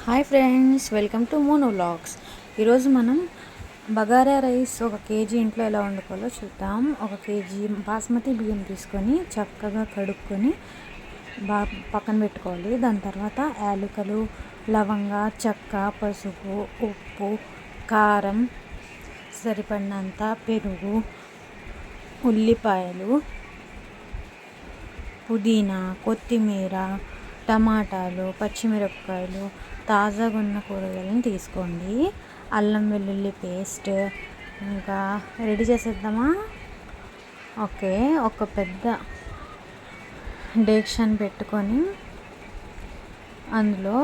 Hi friends, welcome to mono vlogs. ఈరోజు మనం bagara rice 1 KG ఇంట్లో ఎలా వండుకోవాలో చూద్దాం. 1 కేజీ బాస్మతి బియ్యం తీసుకొని చక్కగా కడుక్కొని పక్కన పెట్టుకోవాలి. దాని తర్వాత యాలకులు, లవంగ, చెక్క, పసుపు, ఉప్పు, కారం, సరిపడినంత పెరుగు, ఉల్లిపాయలు, పుదీనా, కొత్తిమీర, టమాటాలు, పచ్చిమిరపకాయలు, తాజాగా ఉన్న కూరగాయలను తీసుకోండి. అల్లం వెల్లుల్లి పేస్ట్ ఇంకా రెడీ చేసేద్దామా? ఓకే, ఒక పెద్ద డేక్షన్ పెట్టుకొని అందులో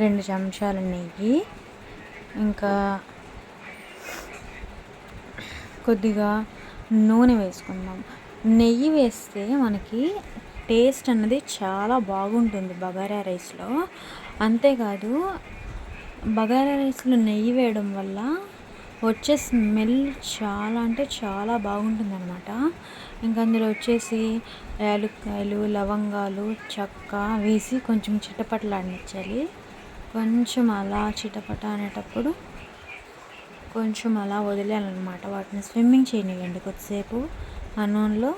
2 చెంచాల నెయ్యి, ఇంకా కొద్దిగా నూనె వేసుకుందాం. నెయ్యి వేస్తే మనకి టేస్ట్ అన్నది చాలా బాగుంటుంది బగారా రైస్లో. అంతేకాదు, బగారా రైస్లో నెయ్యి వేయడం వల్ల వచ్చే స్మెల్ చాలా అంటే చాలా బాగుంటుంది అనమాట. ఇంకా అందులో వచ్చేసి యాలక్కాయలు, లవంగాలు, చెక్క వేసి కొంచెం చిటపటలాడించాలి. కొంచెం అలా చిటపట అనేటప్పుడు కొంచెం అలా వదిలేయాలన్నమాట. వాటిని స్విమ్మింగ్ చేయనివ్వండి కొద్దిసేపు ఆ నూనెలో.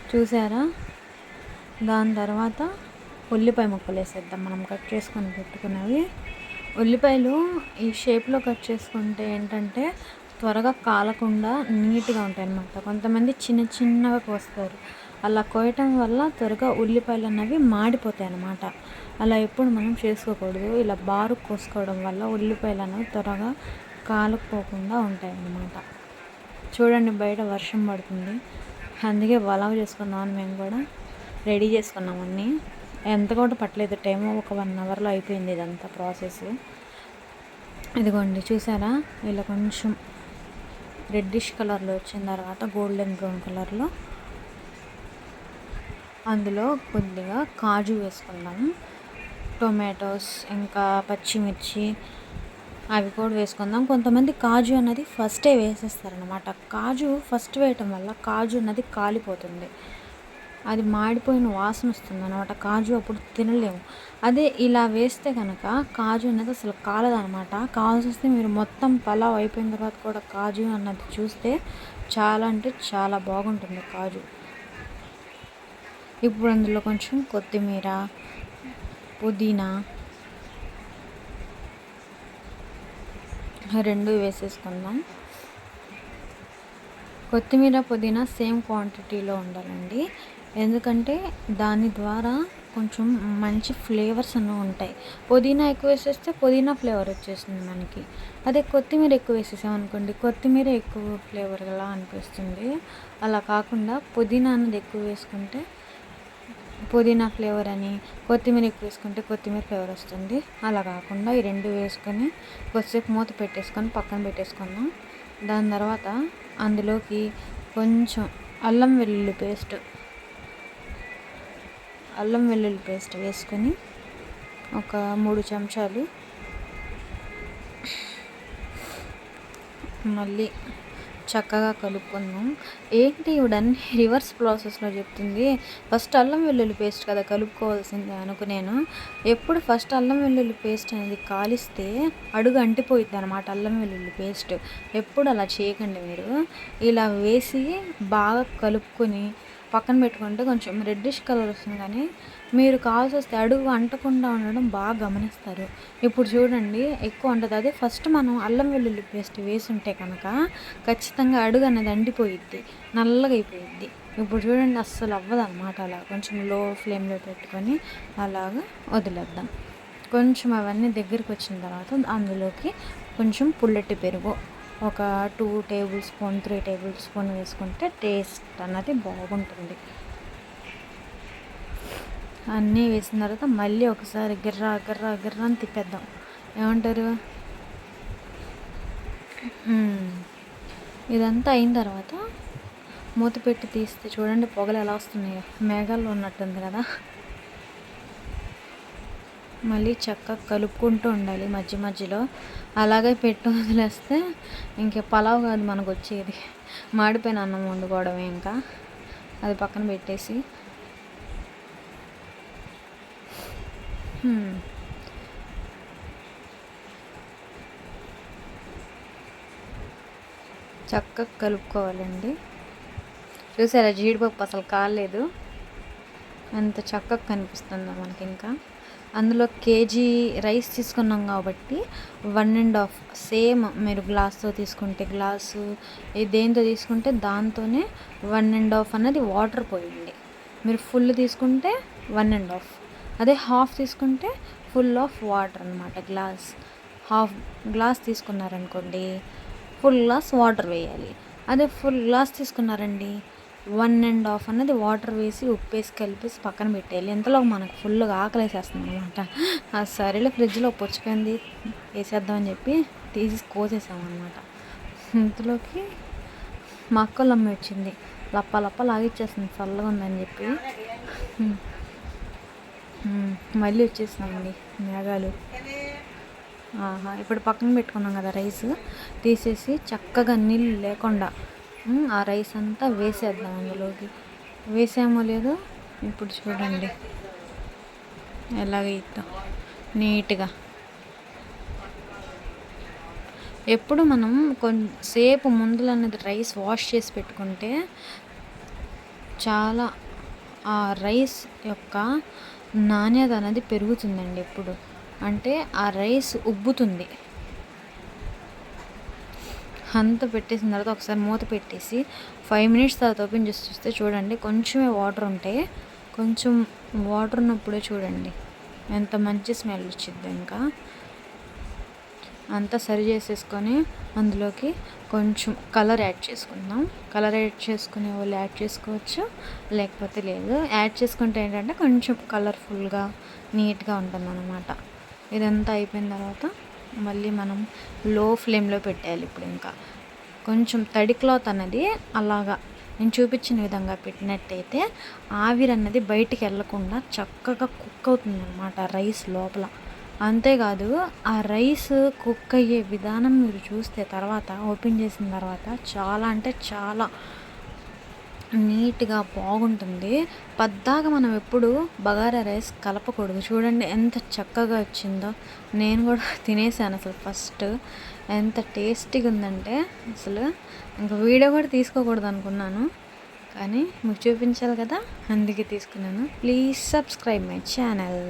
చూసారా? దాని తర్వాత ఉల్లిపాయ ముక్కలు వేసేద్దాం. మనం కట్ చేసుకొని పెట్టుకున్నవి ఉల్లిపాయలు ఈ షేప్లో కట్ చేసుకుంటే ఏంటంటే త్వరగా కాలకుండా నీట్గా ఉంటాయి అన్నమాట. కొంతమంది చిన్న చిన్నగా కోస్తారు. అలా కోయటం వల్ల త్వరగా ఉల్లిపాయలు అన్నవి మాడిపోతాయి అన్నమాట. అలా ఎప్పుడు మనం చేసుకోకూడదు. ఇలా బారు కోసుకోవడం వల్ల ఉల్లిపాయలు అనేవి త్వరగా కాలుకోకుండా ఉంటాయి అన్నమాట. చూడండి, బయట వర్షం పడుతుంది, అందుకే పలావ్ చేసుకుందామని మేము కూడా రెడీ చేసుకున్నాం అన్నీ. ఎంత కూడా పట్టలేదు టైం, ఒక 1 అవర్లో అయిపోయింది ఇదంతా ప్రాసెస్. ఇదిగోండి, చూసారా? ఇలా కొంచెం రెడ్డిష్ కలర్లో వచ్చిన తర్వాత గోల్డెన్ బ్రౌన్ కలర్లో అందులో కొద్దిగా కాజు వేసుకుందాం. టొమాటోస్ ఇంకా పచ్చిమిర్చి అవి కూడా వేసుకుందాం. కొంతమంది కాజు అన్నది ఫస్టే వేసేస్తారనమాట. కాజు ఫస్ట్ వేయటం వల్ల కాజు అన్నది కాలిపోతుంది, అది మాడిపోయిన వాసన వస్తుంది అనమాట. కాజు అప్పుడు తినలేము. అదే ఇలా వేస్తే కనుక కాజు అన్నది అసలు కాలదనమాట. కావాల్సి వస్తే మీరు మొత్తం పలావ్ అయిపోయిన తర్వాత కూడా కాజు అన్నది చూస్తే చాలా అంటే చాలా బాగుంటుంది కాజు. ఇప్పుడు అందులో కొంచెం కొత్తిమీర, పుదీనా 2 వేసేసుకుందాం. కొత్తిమీర, పుదీనా సేమ్ క్వాంటిటీలో ఉండాలండి. ఎందుకంటే దాని ద్వారా కొంచెం మంచి ఫ్లేవర్స్ అన్నీ ఉంటాయి. పుదీనా ఎక్కువ వేసేస్తే పుదీనా ఫ్లేవర్ వచ్చేస్తుంది మనకి. అదే కొత్తిమీర ఎక్కువ వేసేసామనుకోండి, కొత్తిమీర ఎక్కువ ఫ్లేవర్లా అనిపిస్తుంది. అలా కాకుండా పుదీనా అన్నది ఎక్కువ వేసుకుంటే పుదీనా ఫ్లేవర్ అని, కొత్తిమీర ఎక్కువ వేసుకుంటే కొత్తిమీర ఫ్లేవర్ వస్తుంది. అలా కాకుండా ఈ 2 వేసుకొని కొద్దిసేపు మూత పెట్టేసుకొని పక్కన పెట్టేసుకుందాం. దాని తర్వాత అందులోకి కొంచెం అల్లం వెల్లుల్లి పేస్ట్ వేసుకొని ఒక 3 చెంచాలు మళ్ళీ చక్కగా కలుపుకుందాం. ఏంటి ఇవన్నీ రివర్స్ ప్రాసెస్లో చెప్తుంది? ఫస్ట్ అల్లం వెల్లుల్లి పేస్ట్ కదా కలుపుకోవాల్సింది అనుకునేను. ఎప్పుడు ఫస్ట్ అల్లం వెల్లుల్లి పేస్ట్ అనేది కాలిస్తే అడుగు అంటిపోయిద్ది అనమాట. అల్లం వెల్లుల్లి పేస్ట్ ఎప్పుడు అలా చేయకండి మీరు. ఇలా వేసి బాగా కలుపుకొని పక్కన పెట్టుకుంటే కొంచెం రెడ్డిష్ కలర్ వస్తుంది, కానీ మీరు కావాల్సి వస్తే అడుగు అంటకుండా ఉండడం బాగా గమనిస్తారు. ఇప్పుడు చూడండి, ఎక్కువ ఉంటుంది. అదే ఫస్ట్ మనం అల్లం వెల్లుల్లి పేస్ట్ వేసి ఉంటే కనుక ఖచ్చితంగా అడుగు అనేది అంటిపోయిద్ది, నల్లగా అయిపోయిద్ది. ఇప్పుడు చూడండి, అస్సలు అవ్వదు అనమాట. అలా కొంచెం లో ఫ్లేమ్లో పెట్టుకొని అలాగా వదిలేద్దాం. కొంచెం అవన్నీ దగ్గరికి వచ్చిన తర్వాత అందులోకి కొంచెం పుల్లటి పెరుగు ఒక 2 టేబుల్ స్పూన్ 3 టేబుల్ స్పూన్ వేసుకుంటే టేస్ట్ అన్నది బాగుంటుంది. అన్నీ వేసిన తర్వాత మళ్ళీ ఒకసారి గిర్రా గిర్రా గిర్రా అని తిప్పేద్దాం. ఏమంటారు? ఇదంతా అయిన తర్వాత మూత పెట్టి తీస్తే చూడండి పొగలు ఎలా వస్తున్నాయో, మేఘాల్లో ఉన్నట్టుంది కదా. మళ్ళీ చక్కగా కలుపుకుంటూ ఉండాలి మధ్య మధ్యలో. అలాగే పెట్టి వదిలేస్తే ఇంక పలావ్ కాదు మనకు వచ్చేది, మాడిపోయిన అన్నం వండుకోవడమే. ఇంకా అది పక్కన పెట్టేసి చక్కగా కలుపుకోవాలండి. చూసారా జీడిపప్పు అసలు కాలేదు, ఎంత చక్కగా కనిపిస్తుందో మనకి. ఇంకా అందులో కేజీ రైస్ తీసుకున్నాం కాబట్టి 1.5 సేమ్. మీరు గ్లాస్తో తీసుకుంటే గ్లాసు, దేంతో తీసుకుంటే దాంతోనే 1.5 అన్నది వాటర్ పోయండి. మీరు ఫుల్ తీసుకుంటే 1.5, అదే హాఫ్ తీసుకుంటే ఫుల్ ఆఫ్ వాటర్ అనమాట. హాఫ్ గ్లాస్ తీసుకున్నారనుకోండి, ఫుల్ గ్లాస్ వాటర్ వేయాలి. అదే ఫుల్ గ్లాస్ తీసుకున్నారండి, 1.5 అన్నది వాటర్ వేసి ఉప్పేసి కలిపేసి పక్కన పెట్టేయాలి. ఇంతలో మనకు ఫుల్గా ఆకలేసేస్తుంది అనమాట. ఆ సరేలే ఫ్రిడ్జ్లో పుచ్చకంది వేసేద్దామని చెప్పి తీసి కోసేసామన్నమాట. ఇంతలోకి మా అక్కలమ్మ వచ్చింది, లప్ప లప్ప లాగిచ్చేస్తుంది చల్లగా ఉందని చెప్పి. మళ్ళీ వచ్చేసినామండి మేఘాలు. ఇప్పుడు పక్కన పెట్టుకున్నాం కదా రైస్, తీసేసి చక్కగా నీళ్ళు లేకుండా ఆ రైస్ అంతా వేసేద్దాం అందులోకి. వేసామో లేదో ఇప్పుడు చూడండి ఎలాగ ఇద్దాం నీట్గా. ఎప్పుడు మనం కొంచెంసేపు ముందులో అనేది రైస్ వాష్ చేసి పెట్టుకుంటే చాలా ఆ రైస్ యొక్క నాణ్యత అనేది పెరుగుతుందండి. ఎప్పుడు అంటే ఆ రైస్ ఉబ్బుతుంది. అంతా పెట్టేసిన తర్వాత ఒకసారి మూత పెట్టేసి 5 మినిట్స్ తర్వాత ఓపెన్ చేసి చూస్తే చూడండి కొంచెమే వాటర్ ఉంటాయి. కొంచెం వాటర్ ఉన్నప్పుడే చూడండి ఎంత మంచి స్మెల్ వచ్చింది. ఇంకా అంతా సరి చేసేసుకొని అందులోకి కొంచెం కలర్ యాడ్ చేసుకుందాం. కలర్ యాడ్ చేసుకునే వాళ్ళు యాడ్ చేసుకోవచ్చు, లేకపోతే లేదు. యాడ్ చేసుకుంటే ఏంటంటే కొంచెం కలర్ఫుల్గా నీట్గా ఉంటుంది అన్నమాట. ఇదంతా అయిపోయిన తర్వాత మళ్ళీ మనం లో ఫ్లేమ్లో పెట్టాలి. ఇప్పుడు ఇంకా కొంచెం తడి క్లాత్ అన్నది అలాగా నేను చూపించిన విధంగా పెట్టినట్టయితే ఆవిరి అన్నది బయటికి వెళ్ళకుండా చక్కగా కుక్ అవుతుంది అన్నమాట రైస్ లోపల. అంతేకాదు ఆ రైస్ కుక్ అయ్యే విధానం మీరు చూస్తే తర్వాత ఓపెన్ చేసిన తర్వాత చాలా అంటే చాలా నీట్గా బాగుంటుంది. పద్దాగా మనం ఎప్పుడు బగారా రైస్ కలపకూడదు. చూడండి ఎంత చక్కగా వచ్చిందో. నేను కూడా తినేసాను అసలు ఫస్ట్. ఎంత టేస్టీగా ఉందంటే అసలు ఇంకా వీడియో కూడా తీసుకోకూడదు అనుకున్నాను, కానీ మీకు చూపించాలి కదా అందుకే తీసుకున్నాను. Please subscribe my channel.